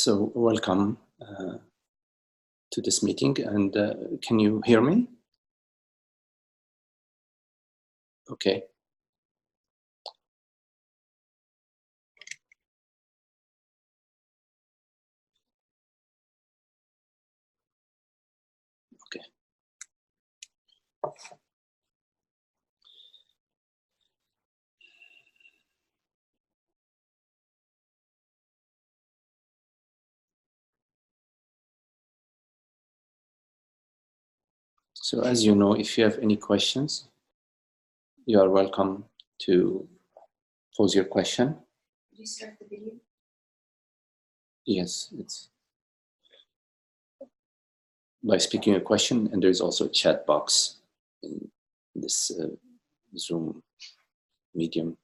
So welcome to this meeting, and can you hear me? Okay. Okay. So as you know, if you have any questions, you are welcome to pose your question. Did you start the video? Yes, it's by speaking a question, and there's also a chat box in this Zoom medium.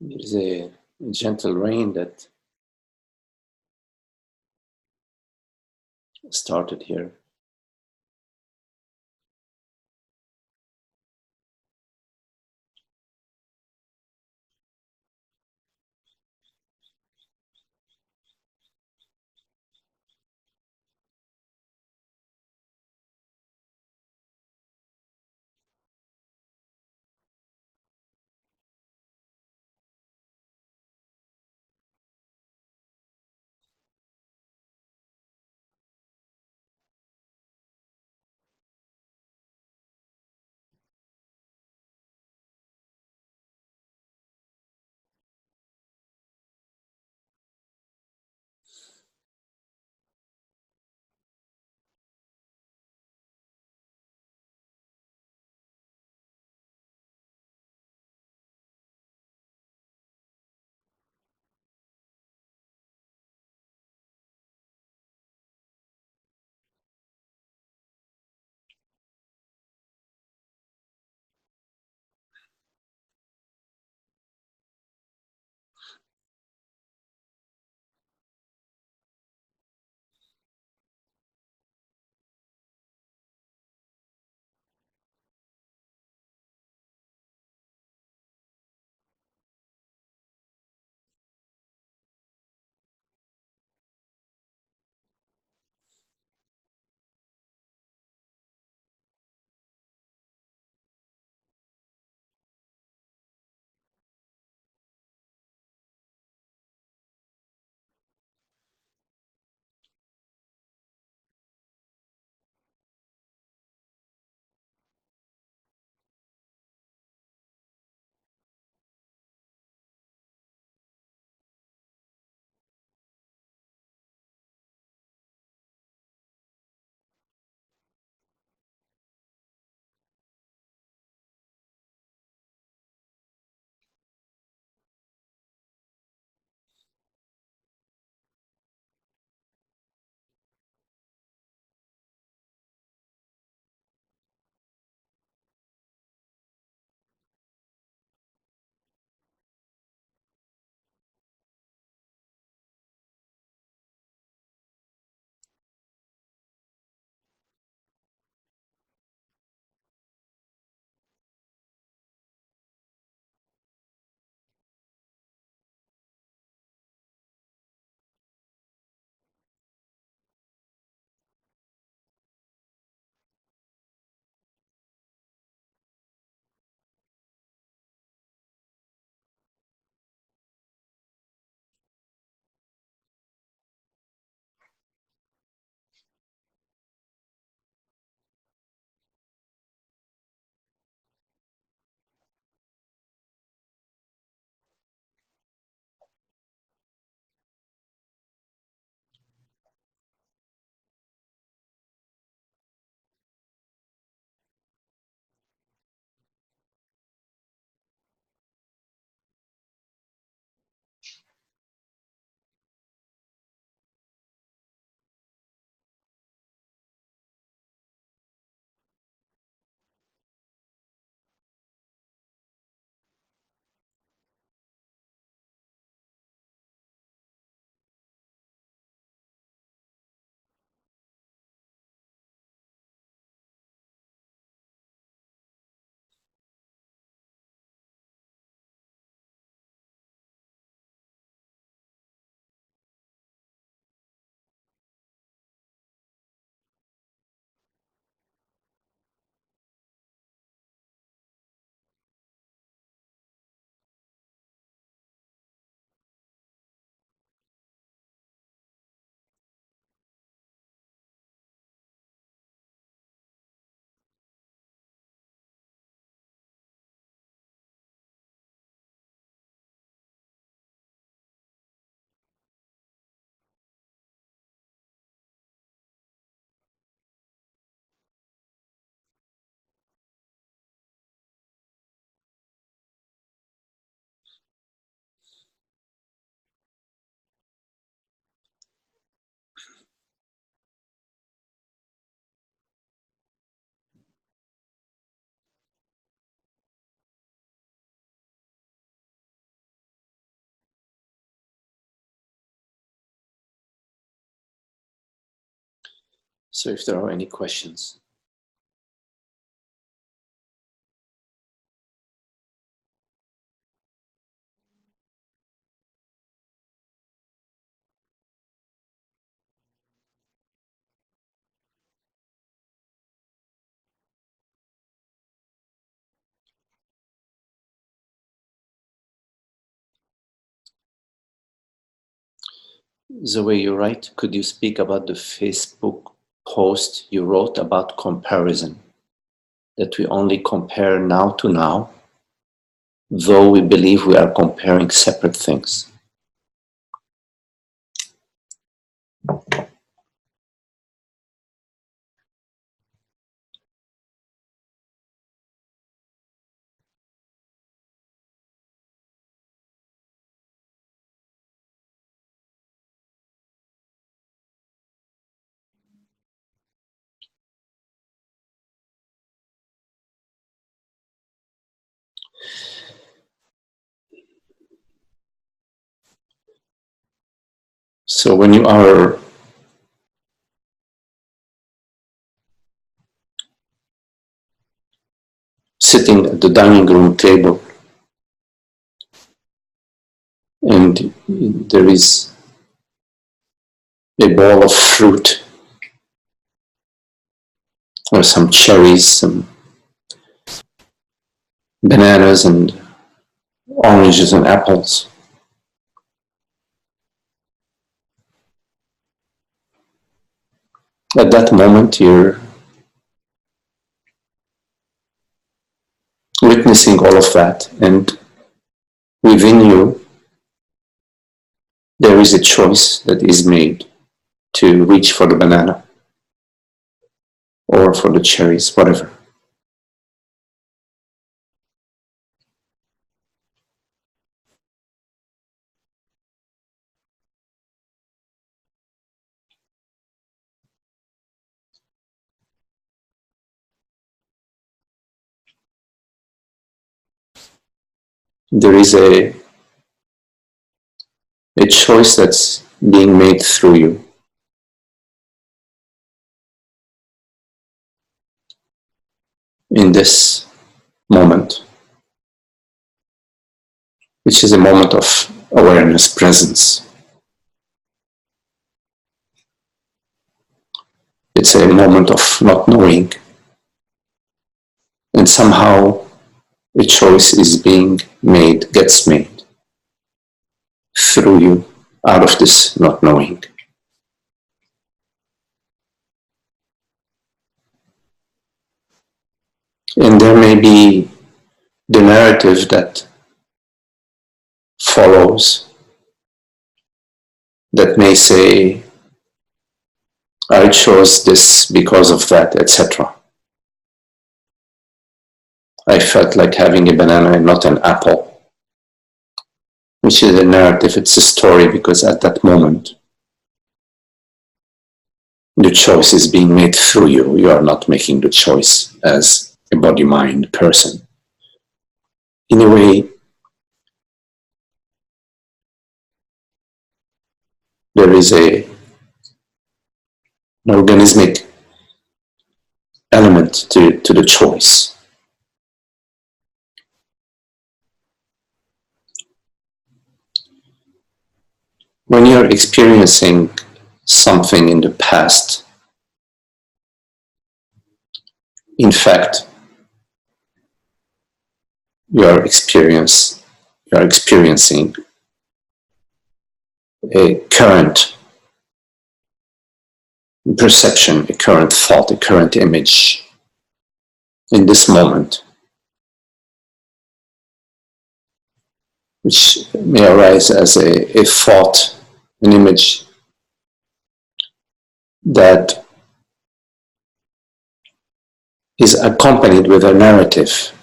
There's a gentle rain that started here. So if there are any questions. The way you write, could you speak about the Facebook post you wrote about comparison? That we only compare now to now, though we believe we are comparing separate things. So when you are sitting at the dining room table and there is a bowl of fruit or some cherries, some bananas and oranges and apples. At that moment, you're witnessing all of that, and within you, there is a choice that is made to reach for the banana or for the cherries, whatever. There is a choice that's being made through you. In this moment, which is a moment of awareness, presence. It's a moment of not knowing. And somehow a choice is being made, gets made through you out of this not knowing. And there may be the narrative that follows that may say, I chose this because of that, etc. I felt like having a banana and not an apple, which is a narrative, it's a story, because at that moment, the choice is being made through you. You are not making the choice as a body-mind person. In a way, there is an organismic element to the choice. When you're experiencing something in the past, in fact, you're experiencing a current perception, a current thought, a current image in this moment, which may arise as a thought, an image that is accompanied with a narrative.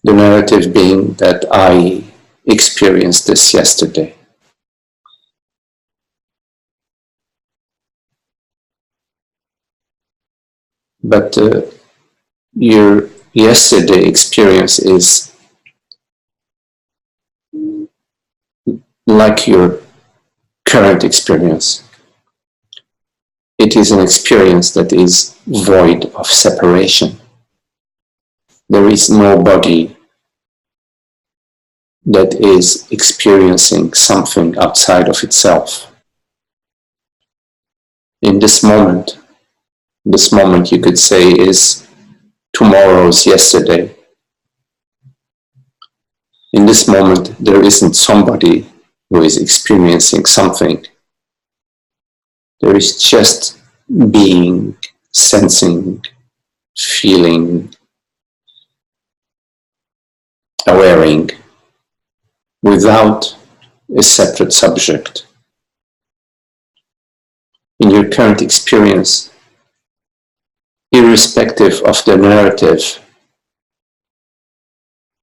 The narrative being that I experienced this yesterday. But your yesterday experience is like your current experience. It is an experience that is void of separation. There is no body that is experiencing something outside of itself. In this moment you could say is tomorrow's yesterday. In this moment, there isn't somebody who is experiencing something. There is just being, sensing, feeling, awareing, without a separate subject. In your current experience, irrespective of the narrative,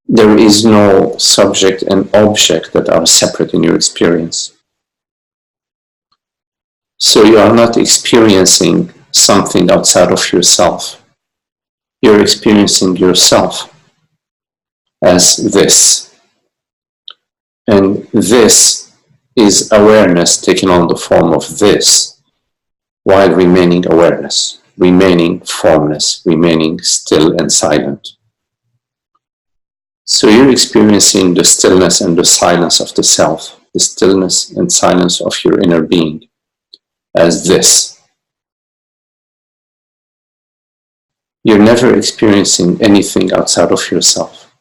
there is no subject and object that are separate in your experience. So you are not experiencing something outside of yourself. You're experiencing yourself as this. And this is awareness taking on the form of this, while remaining awareness, remaining formless, remaining still and silent. So you're experiencing the stillness and the silence of the self, the stillness and silence of your inner being as this. You're never experiencing anything outside of yourself.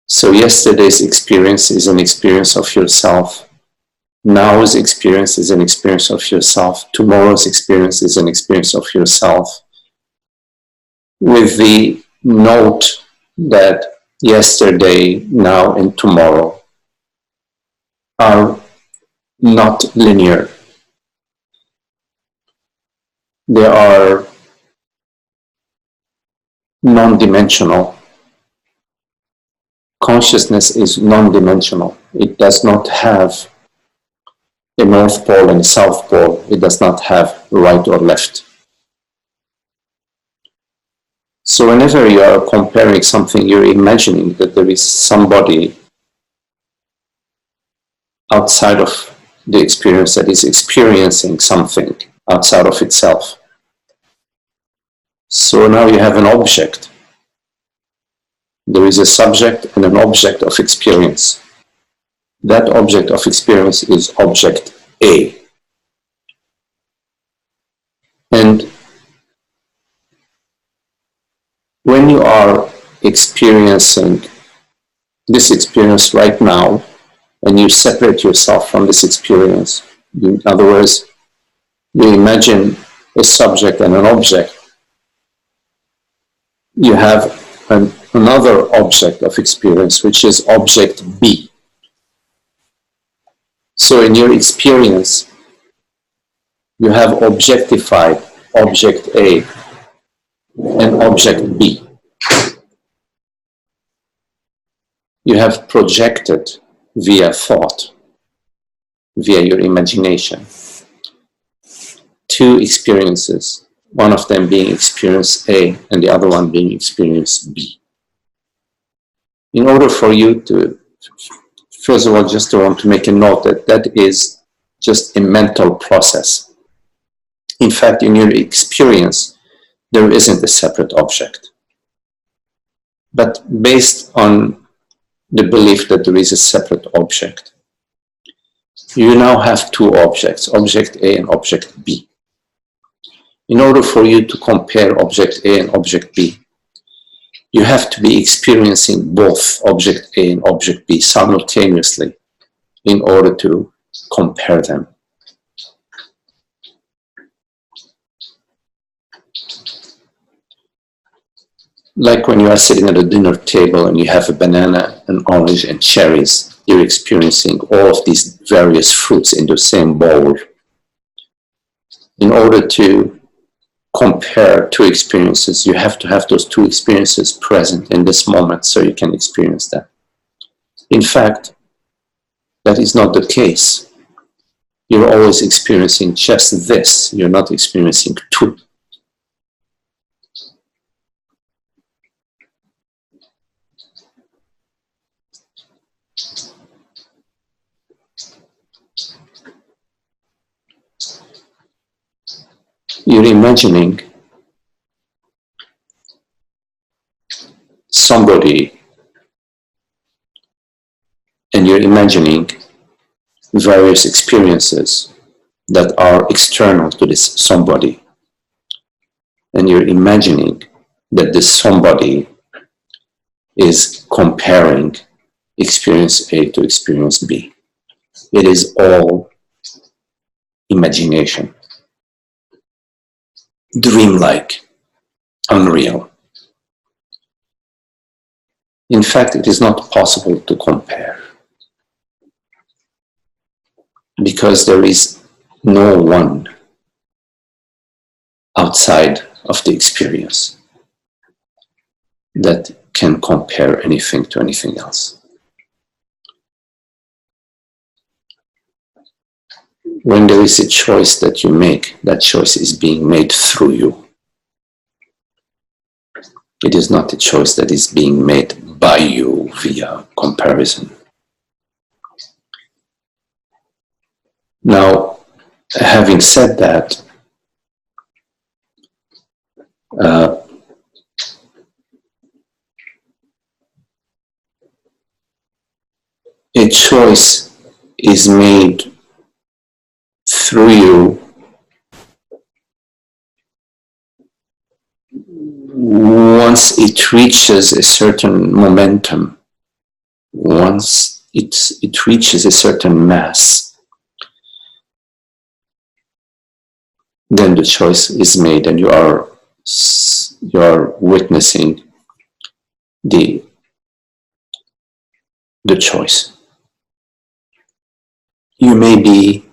So yesterday's experience is an experience of yourself. Now's experience is an experience of yourself. Tomorrow's experience is an experience of yourself. With the note that yesterday, now, and tomorrow are not linear. They are non-dimensional. Consciousness is non-dimensional. It does not have a North Pole and a South Pole. It does not have right or left. So whenever you are comparing something, you're imagining that there is somebody outside of the experience that is experiencing something outside of itself. So now you have an object. There is a subject and an object of experience. That object of experience is object A. And when you are experiencing this experience right now, and you separate yourself from this experience, in other words, you imagine a subject and an object, you have another object of experience, which is object B. So in your experience, you have objectified object A and object B. You have projected via thought, via your imagination, two experiences, one of them being experience A and the other one being experience B. In order for you to, first of all, just want to make a note that that is just a mental process. In fact, in your experience, there isn't a separate object. But based on the belief that there is a separate object, you now have two objects, object A and object B. In order for you to compare object A and object B, you have to be experiencing both object A and object B simultaneously in order to compare them. Like when you are sitting at a dinner table and you have a banana, an orange, and cherries, you're experiencing all of these various fruits in the same bowl. In order to compare two experiences, you have to have those two experiences present in this moment so you can experience them. In fact, that is not the case. You're always experiencing just this. You're not experiencing two. you're imagining somebody, and you're imagining various experiences that are external to this somebody, and you're imagining that this somebody is comparing experience A to experience B. It is all imagination, dreamlike, unreal. In fact, it is not possible to compare because there is no one outside of the experience that can compare anything to anything else. When there is a choice that you make, that choice is being made through you. It is not a choice that is being made by you via comparison. Now, having said that, a choice is made through you once it reaches a certain momentum, once it reaches a certain mass, then the choice is made and you are witnessing the choice. You may be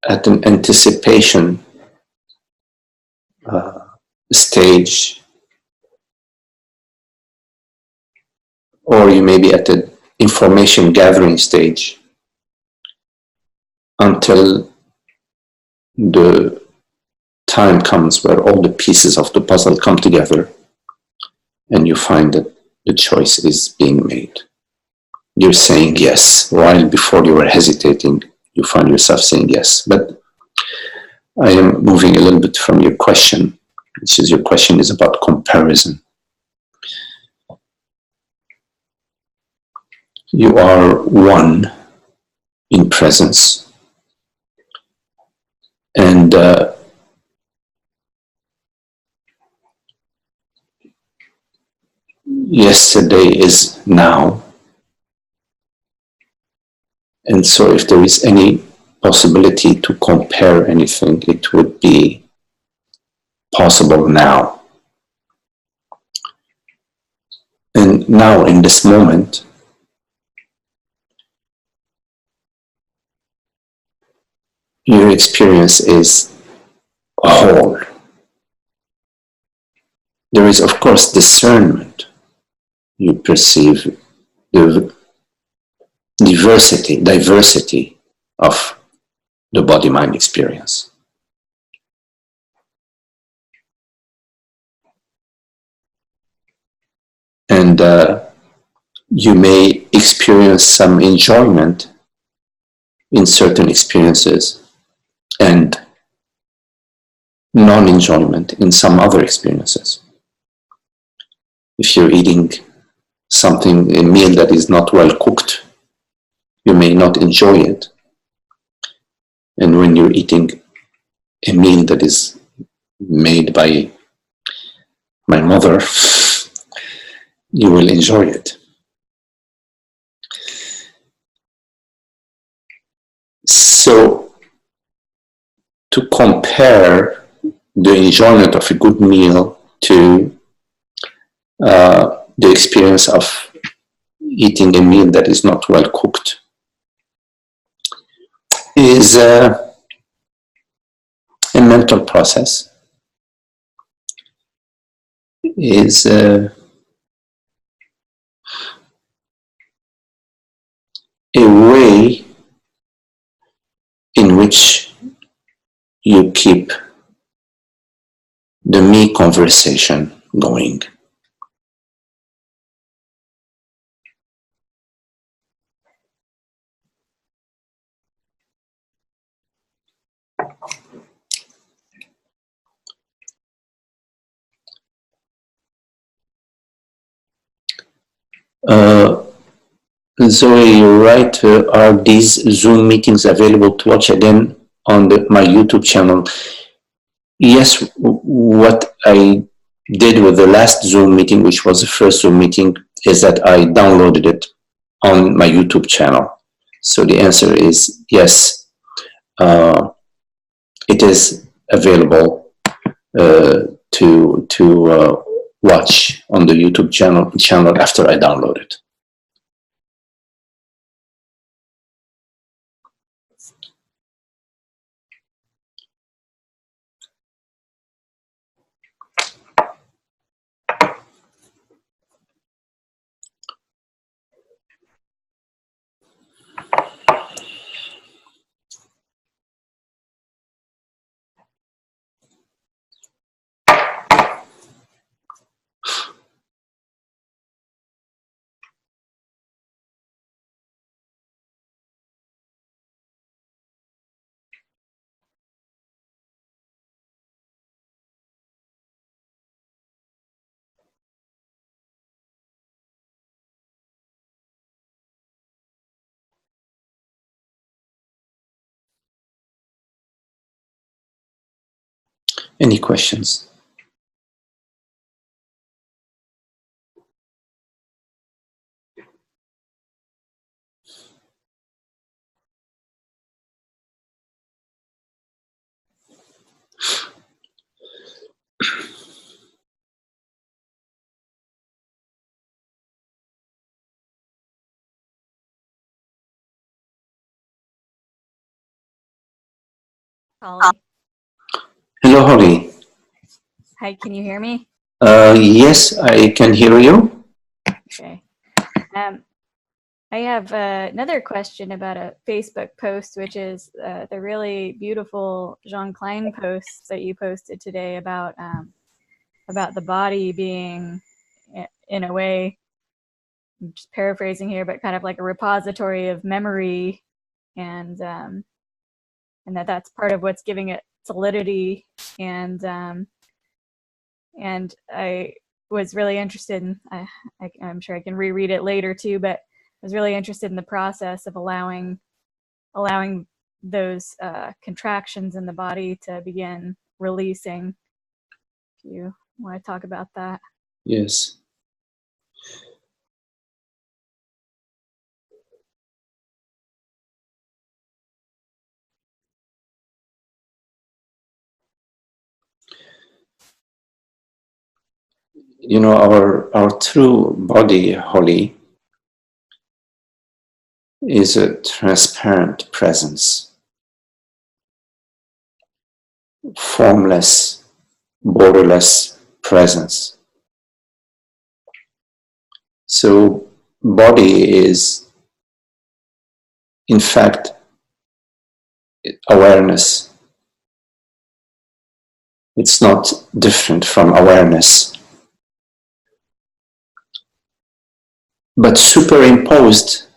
at an anticipation stage, or you may be at the information gathering stage until the time comes where all the pieces of the puzzle come together and you find that the choice is being made. You're saying yes, while before you were hesitating, you find yourself saying yes. But I am moving a little bit from your question, which is your question is about comparison. You are one in presence, and yesterday is now. And so if there is any possibility to compare anything, it would be possible now. And now in this moment, your experience is a whole. There is, of course, discernment. You perceive the diversity of the body-mind experience. And you may experience some enjoyment in certain experiences and non-enjoyment in some other experiences. If you're eating something, a meal that is not well cooked, you may not enjoy it. And when you're eating a meal that is made by my mother, you will enjoy it. So, to compare the enjoyment of a good meal to the experience of eating a meal that is not well cooked is a mental process, is a way in which you keep the me conversation going. Uh, Zoe, you're right. Are these Zoom meetings available to watch again on my YouTube channel? Yes, what I did with the last Zoom meeting, which was the first Zoom meeting, is that I downloaded it on my YouTube channel. So the answer is yes, it is available to watch on the YouTube channel after I download it. Any questions? Holly. Hello, Holly. Hi, can you hear me? Yes, I can hear you. Okay. I have another question about a Facebook post, which is the really beautiful Jean Klein post that you posted today about the body being, in a way, I'm just paraphrasing here, but kind of like a repository of memory, and that's part of what's giving it solidity. And I was really interested in, I'm sure I can reread it later too, but I was really interested in the process of allowing those contractions in the body to begin releasing. Do you want to talk about that? Yes. You know, our true body, Holly, is a transparent presence, formless, borderless presence. So body is, in fact, awareness. It's not different from awareness, but superimposed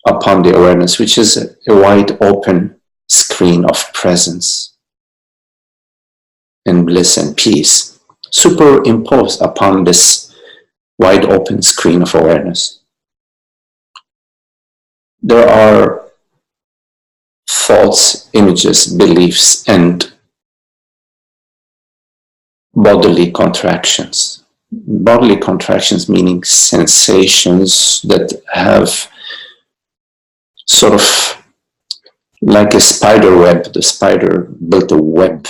upon the awareness, which is a wide open screen of presence and bliss and peace, superimposed upon this wide open screen of awareness. There are thoughts, images, beliefs, and bodily contractions. Bodily contractions meaning sensations that have sort of like a spider web. The spider built a web.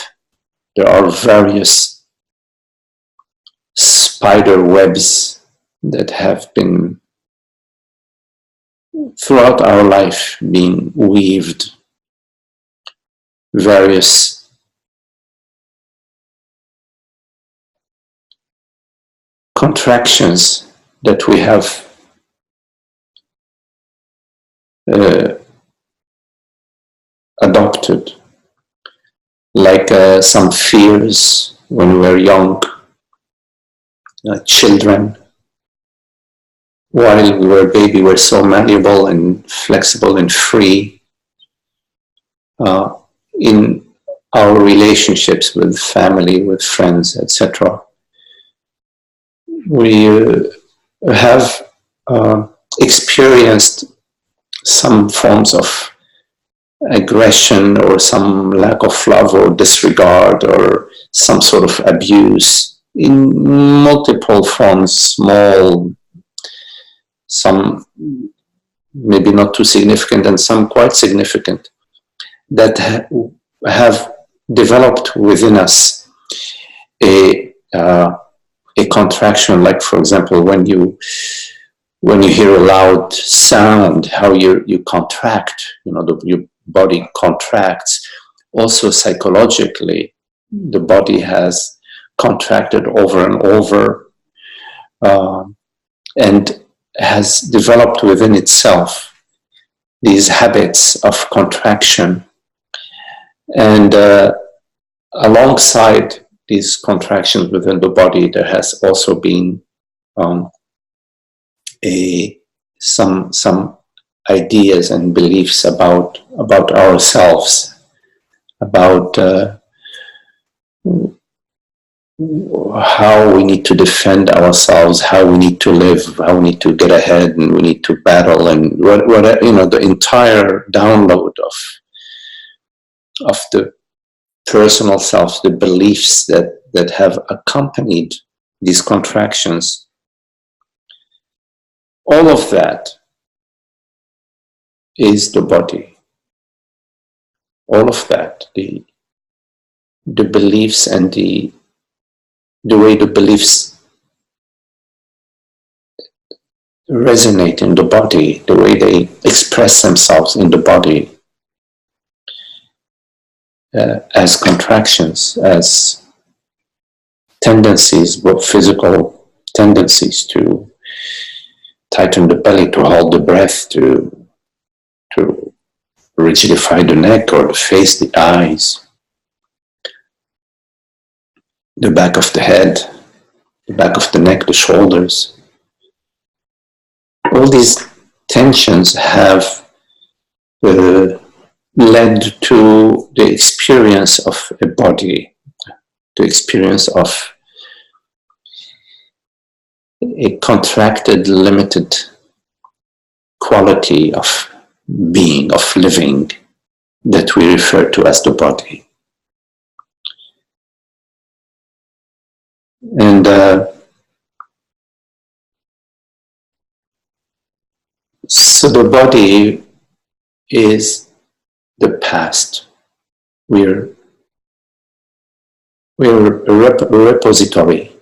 There are various spider webs that have been throughout our life being weaved, various contractions that we have adopted, like some fears when we were young, children. While we were baby, we were so malleable and flexible and free in our relationships with family, with friends, etc. We have experienced some forms of aggression or some lack of love or disregard or some sort of abuse in multiple forms, small, some maybe not too significant and some quite significant, that have developed within us a contraction, like for example when you hear a loud sound, how you contract, your body contracts. Also psychologically, the body has contracted over and over, and has developed within itself these habits of contraction. And alongside these contractions within the body, there has also been some ideas and beliefs about ourselves, about how we need to defend ourselves, how we need to live, how we need to get ahead, and we need to battle, and what the entire download of the personal self, the beliefs that have accompanied these contractions. All of that is the body. All of that, the beliefs and the way the beliefs resonate in the body, the way they express themselves in the body, as contractions, as tendencies, both physical tendencies to tighten the belly, to hold the breath, to rigidify the neck or the face, the eyes, the back of the head, the back of the neck, the shoulders. All these tensions have led to the experience of a body, the experience of a contracted, limited quality of being, of living, that we refer to as the body. And so the body is the past. We're a repository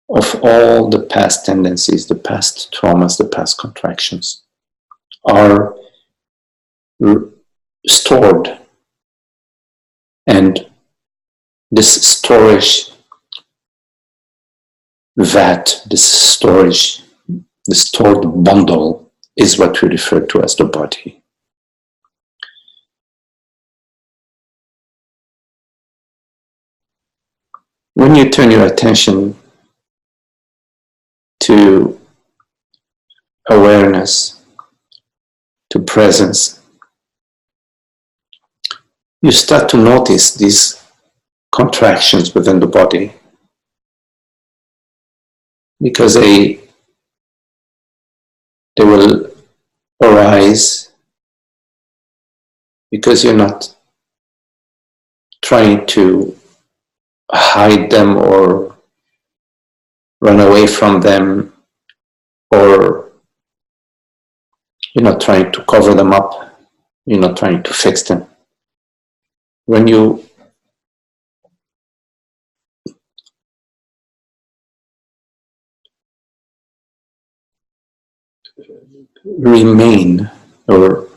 of all the past tendencies, the past traumas, the past contractions are stored. And this storage vat, the stored bundle is what we refer to as the body. When you turn your attention to awareness, to presence, you start to notice these contractions within the body, because they will arise because you're not trying to hide them or run away from them, or you're not trying to cover them up, you're not trying to fix them. When you remain or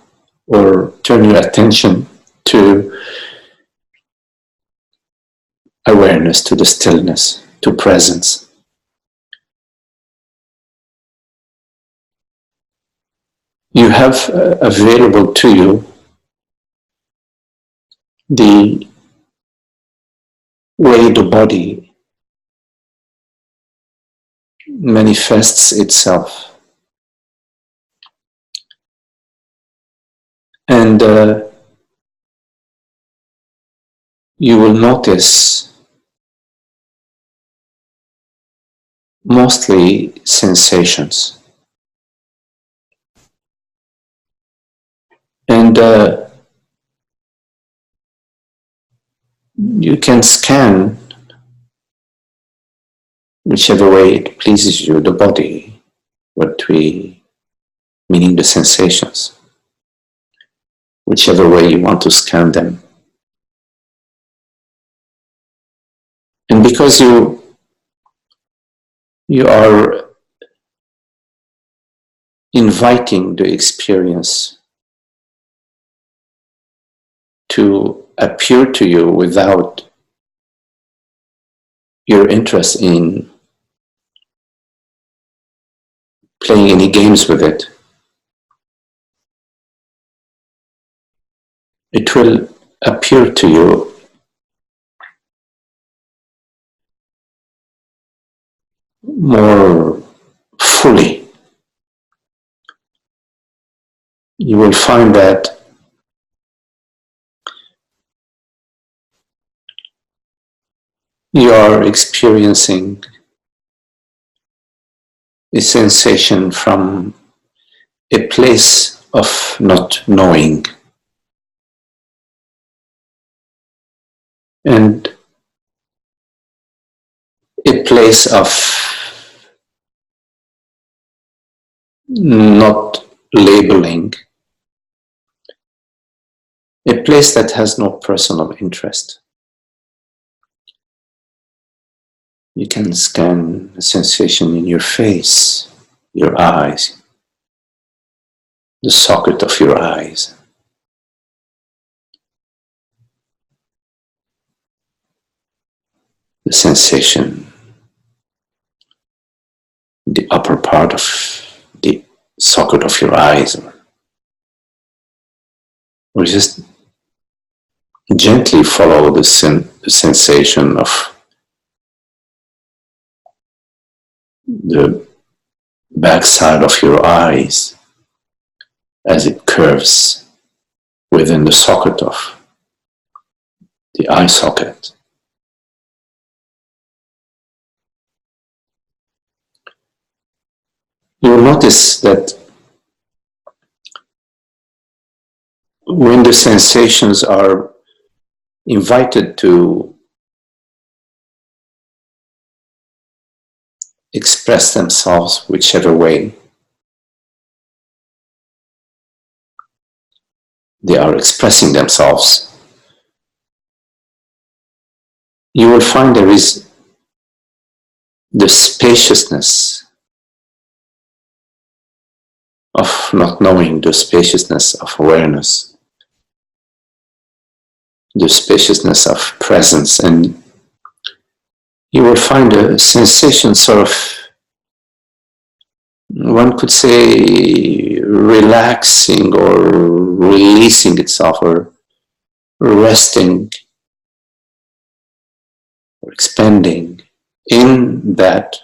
turn your attention to awareness, to the stillness, to presence, you have available to you the way the body manifests itself. And you will notice mostly sensations. And you can scan whichever way it pleases you, the body, meaning the sensations, whichever way you want to scan them. And because you are inviting the experience to appear to you without your interest in playing any games with it, it will appear to you more fully. You will find that you are experiencing a sensation from a place of not knowing, and a place of not labeling, a place that has no personal interest. You can scan a sensation in your face, your eyes, the socket of your eyes, the sensation, the upper part of the socket of your eyes, or just gently follow the sensation of the backside of your eyes as it curves within the socket of the eye socket. You'll notice that when the sensations are invited to express themselves whichever way they are expressing themselves, you will find there is the spaciousness of not knowing, the spaciousness of awareness, the spaciousness of presence, and you will find a sensation sort of, one could say, relaxing or releasing itself, or resting or expanding in that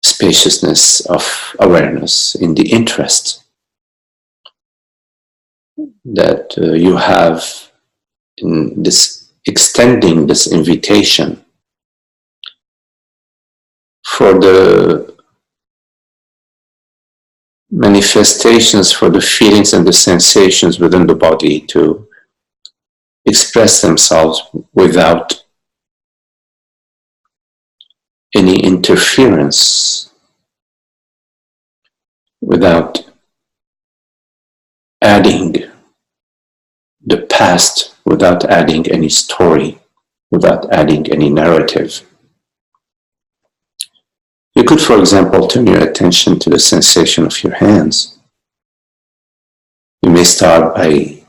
spaciousness of awareness, in the interest that you have in this, extending this invitation for the manifestations, for the feelings and the sensations within the body to express themselves without any interference, without adding the past, without adding any story, without adding any narrative. You could, for example, turn your attention to the sensation of your hands. You may start by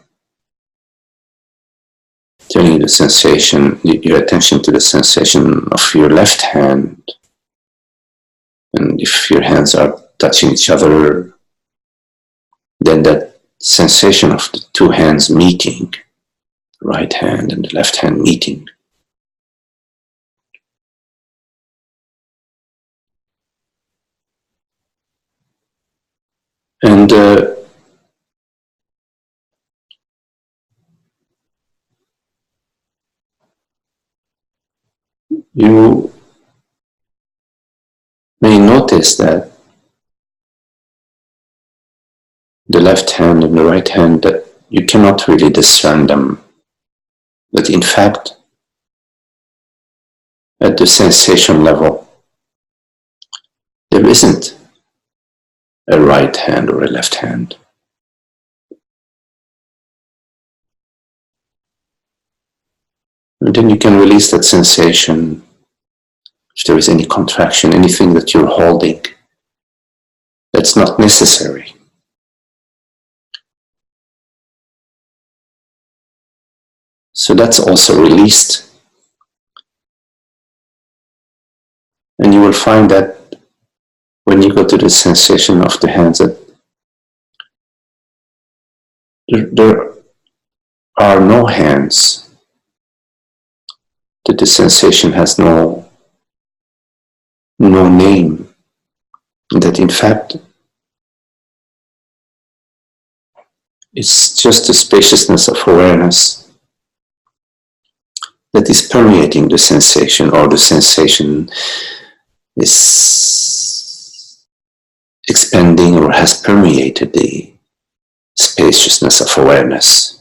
turning your attention to the sensation of your left hand. And if your hands are touching each other, then that sensation of the two hands meeting, the right hand and the left hand meeting. And you may notice that the left hand and the right hand, that you cannot really discern them. But in fact, at the sensation level, there isn't a right hand or a left hand. And then you can release that sensation. If there is any contraction, anything that you're holding, that's not necessary. So that's also released. And you will find that when you go to the sensation of the hands, that there are no hands, that the sensation has no name, that in fact it's just the spaciousness of awareness that is permeating the sensation, or the sensation is expanding or has permeated the spaciousness of awareness.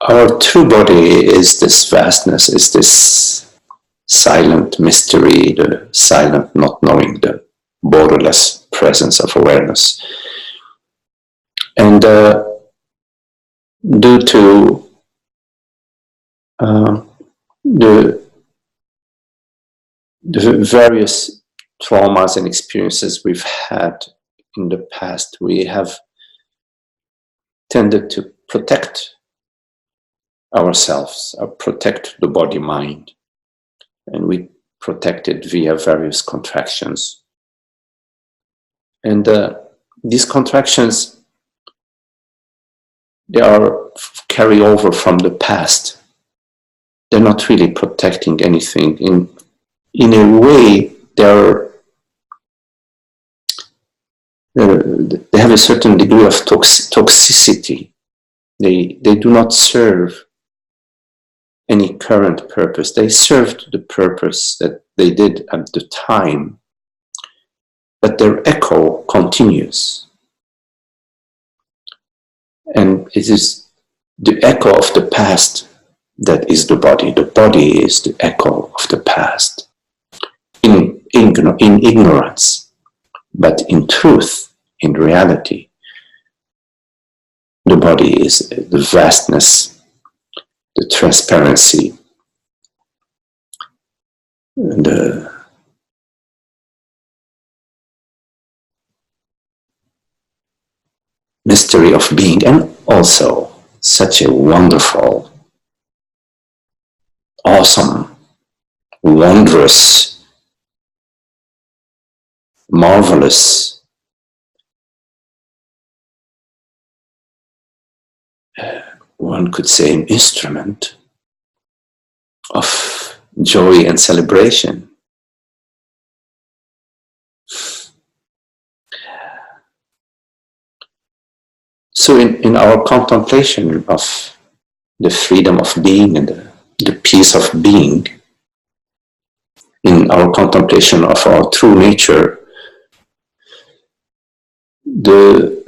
Our true body is this vastness, is this silent mystery, the silent not knowing, the borderless presence of awareness. And due to the various traumas and experiences we've had in the past, we have tended to protect ourselves, protect the body-mind, and we protect it via various contractions. And these contractions, they are carry over from the past. They're not really protecting anything. In a way, they have a certain degree of toxicity. They do not serve any current purpose. They served the purpose that they did at the time, but their echo continues. And it is the echo of the past that is the body. The body is the echo of the past. In ignorance, but in truth, in reality, the body is the vastness, the transparency, and the mystery of being, and also such a wonderful, awesome, wondrous, marvelous, one could say, an instrument of joy and celebration. So in our contemplation of the freedom of being and the peace of being, in our contemplation of our true nature, the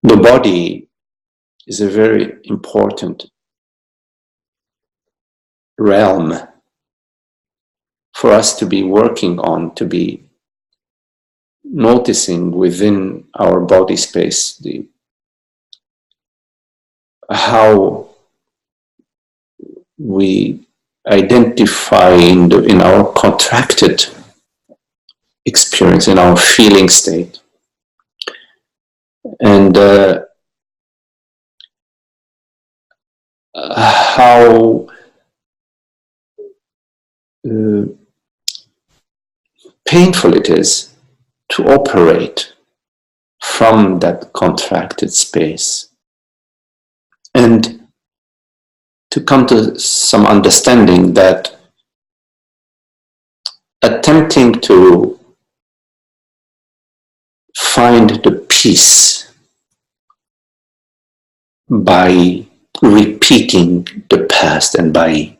body is a very important realm for us to be working on, to be noticing within our body space how we identify in our contracted experience, in our feeling state, and how painful it is to operate from that contracted space, and to come to some understanding that attempting to find the peace by repeating the past and by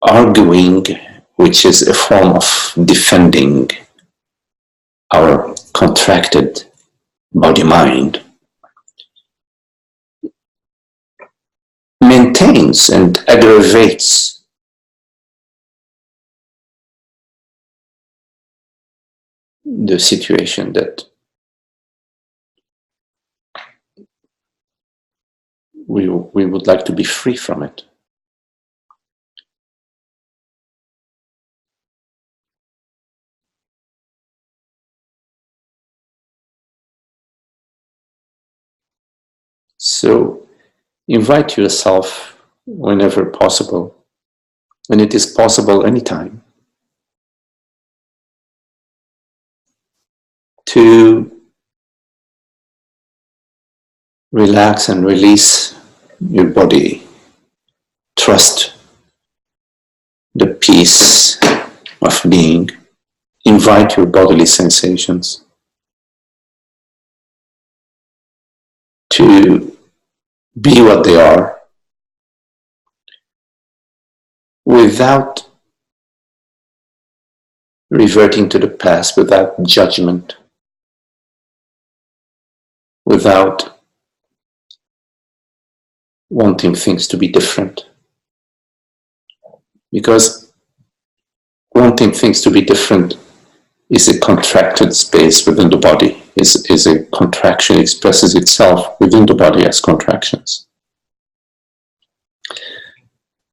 arguing, which is a form of defending our contracted body-mind, maintains and aggravates the situation that we would like to be free from it. So invite yourself whenever possible, and it is possible anytime, to relax and release your body. Trust the peace of being. Invite your bodily sensations to be what they are without reverting to the past, without judgment, without wanting things to be different. Because wanting things to be different is a contracted space within the body, is a contraction, expresses itself within the body as contractions.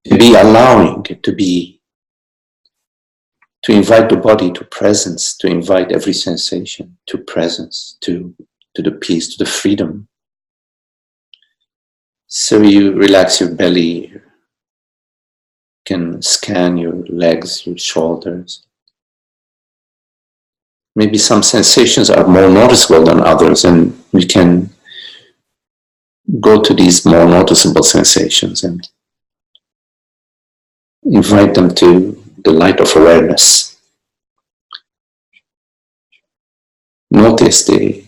To be allowing, to invite the body to presence, to invite every sensation to presence, to the peace, to the freedom. So you relax your belly, you can scan your legs, your shoulders. Maybe some sensations are more noticeable than others, and we can go to these more noticeable sensations and invite them to the light of awareness. Notice the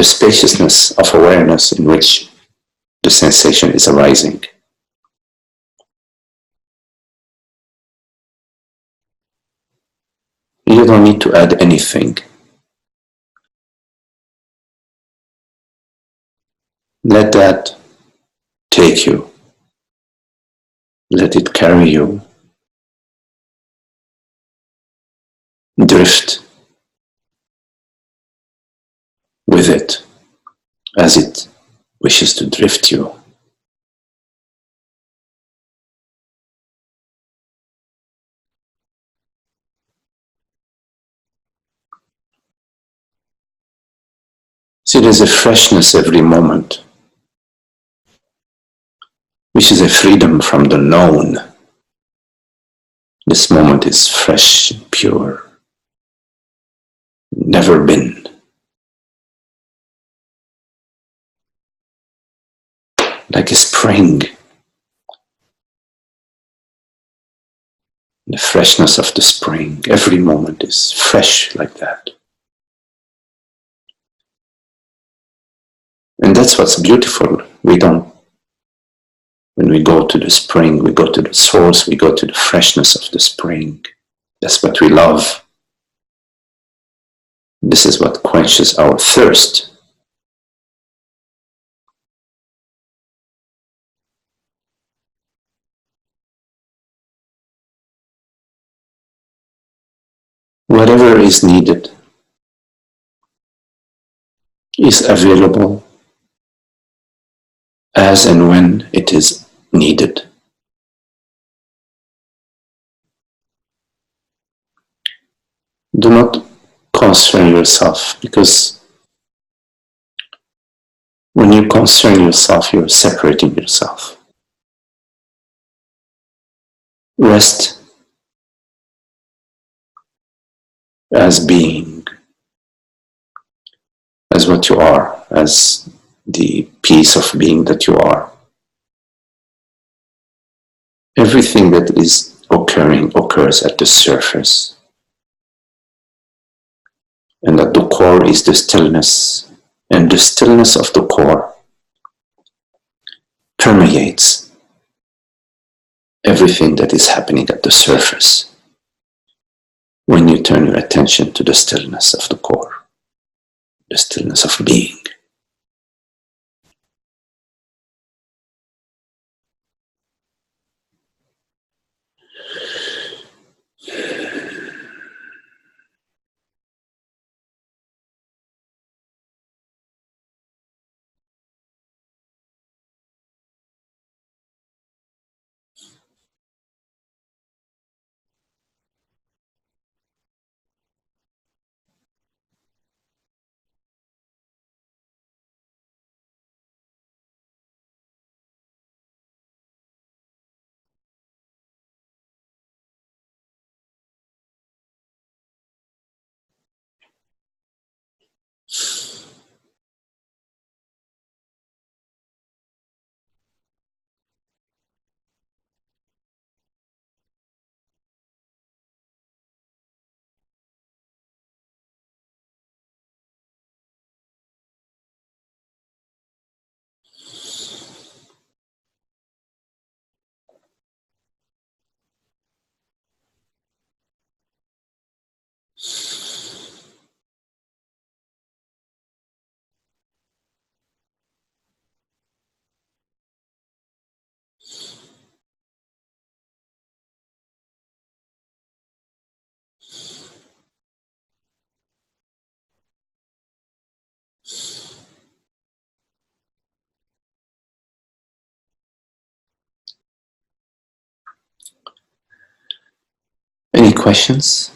spaciousness of awareness in which the sensation is arising. You don't need to add anything. Let that take you. Let it carry you. Drift with it as it wishes to drift you. See, there's a freshness every moment, which is a freedom from the known. This moment is fresh and pure, never been. Like a spring, the freshness of the spring, every moment is fresh like that. And that's what's beautiful. When we go to the spring, we go to the source, we go to the freshness of the spring. That's what we love. This is what quenches our thirst. Whatever is needed is available as and when it is needed. Do not concern yourself, because when you concern yourself, you're separating yourself. Rest as being, as what you are, as the piece of being that you are. Everything that is occurring occurs at the surface. And at the core is the stillness. And the stillness of the core permeates everything that is happening at the surface when you turn your attention to the stillness of the core, the stillness of being. Any questions?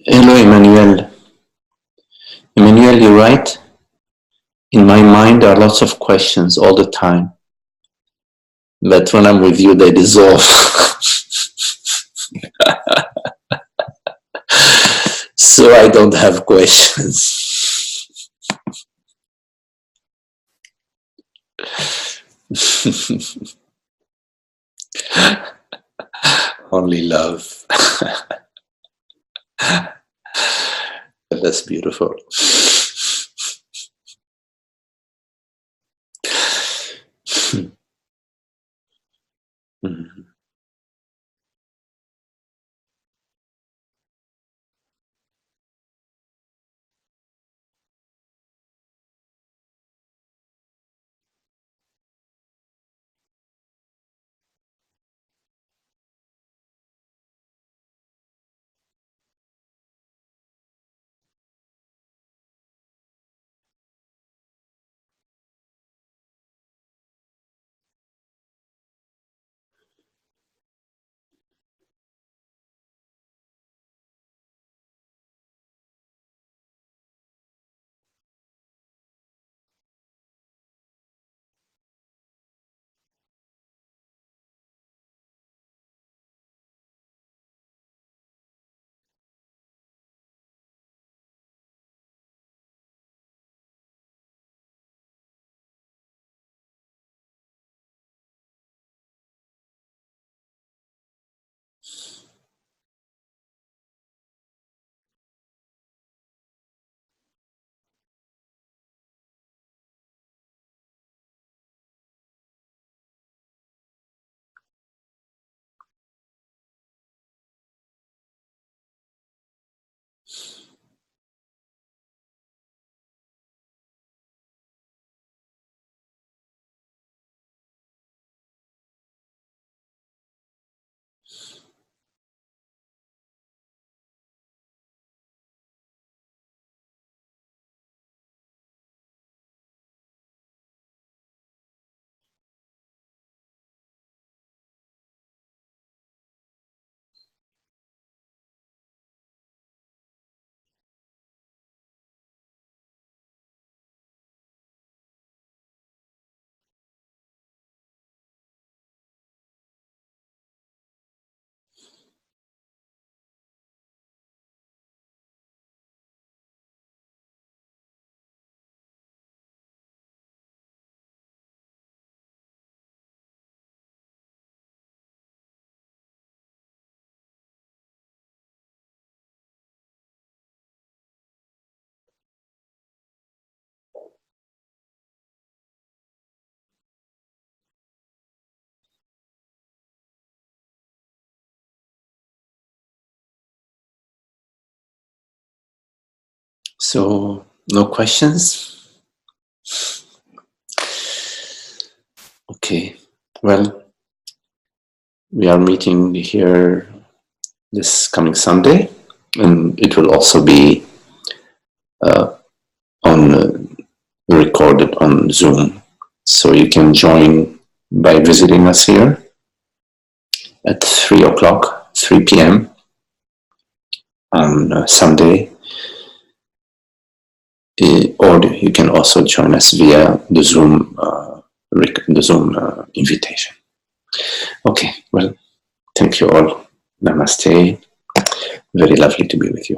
Hello, Emmanuel. Emmanuel, you're right. In my mind, there are lots of questions all the time. But when I'm with you, they dissolve. So I don't have questions. Only love. That's beautiful. So, no questions? Okay, well, we are meeting here this coming Sunday, and it will also be recorded on Zoom. So you can join by visiting us here at 3 o'clock, 3 p.m. on Sunday. Or you can also join us via the Zoom invitation. Okay, well, thank you all. Namaste. Very lovely to be with you.